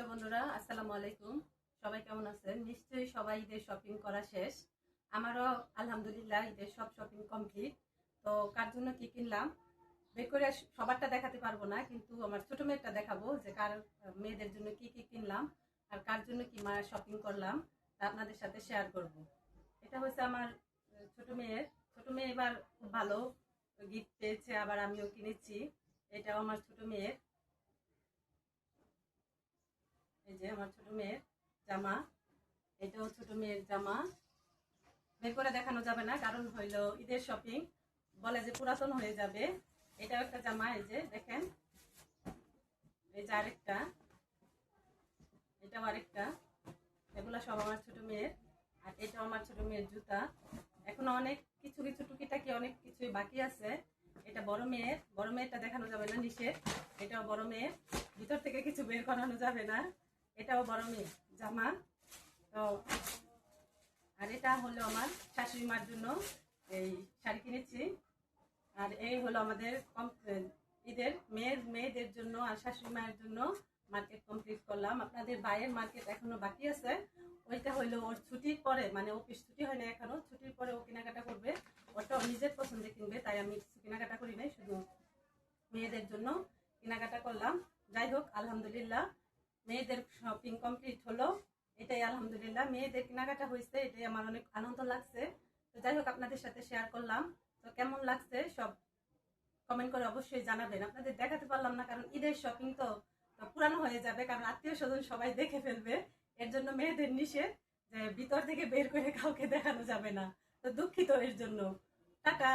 বন্ধুরা, আসসালামু আলাইকুম। সবাই কেমন আছেন? নিশ্চয়ই সবাই ঈদের শপিং করা শেষ। আমারও আলহামদুলিল্লাহ ঈদের সব শপিং কমপ্লিট। তো কার জন্য কি কিনলাম বের করে সবারটা দেখাতে পারবো না, কিন্তু আমার ছোট মেয়েটা দেখাবো যে কার মেয়েদের জন্য কি কি কিনলাম আর কার জন্য কি মা শপিং করলাম তা আপনাদের সাথে শেয়ার করব। এটা হচ্ছে আমার ছোট মেয়ে এবার খুব ভালো গিফট পেয়েছে, আবার আমিও কিনেছি। এটাও আমার ছোট মেয়ের। এই যে আমার ছোট মেয়ের জামা, এটাও ছোট মেয়ের জামা। বের করে দেখানো যাবে না, কারণ হইলো ঈদের শপিং, বলে যে পুরাতন হয়ে যাবে। এটাও একটা জামা, এই যে দেখেন, এই যে আরেকটা, এটাও আরেকটা। এগুলা সব আমার ছোট মেয়ের। আর এটাও আমার ছোট মেয়ের জুতা। এখনো অনেক কিছু কিছু টুকিটাকি অনেক কিছুই বাকি আছে। এটা বড় মেয়েরটা দেখানো যাবে না, নিষেধ। এটাও বড় মেয়ের, ভিতর থেকে কিছু বের করানো যাবে না। এটাও বড় মেয়ের জামা। তো আর এটা হলো আমার শাশুড়ি মার জন্য এই শাড়ি কিনেছি। আর এই হলো আমাদের ঈদের মেয়েদের জন্য আর শাশুড়ি মায়ের জন্য মার্কেট কমপ্লিট করলাম। আপনাদের বাইরের মার্কেট এখনো বাকি আছে। ওইটা হইলো ওর ছুটির পরে, মানে অফিস ছুটি হয় না এখনো, ছুটির পরে ও কেনাকাটা করবে। ওটা নিজের পছন্দে কিনবে, তাই আমি কিছু কেনাকাটা করি নাই, শুধু মেয়েদের জন্য কেনাকাটা করলাম। যাই হোক, আলহামদুলিল্লাহ মেয়েদের শপিং কমপ্লিট হলো। এটাই আলহামদুলিল্লাহ, মেয়েদের কেনাকাটা হয়েছে, এটাই আমার অনেক আনন্দ লাগছে। তো যাই হোক, আপনাদের সাথে শেয়ার করলাম। তো কেমন লাগছে সব কমেন্ট করে অবশ্যই জানাবেন। আপনাদের দেখাতে পারলাম না, কারণ ঈদের শপিং তো পুরানো হয়ে যাবে, কারণ আত্মীয় স্বজন সবাই দেখে ফেলবে। এর জন্য মেয়েদের নিষেধ যে ভিতর থেকে বের করে কাউকে দেখানো যাবে না। তো দুঃখিত এর জন্য। টাটা।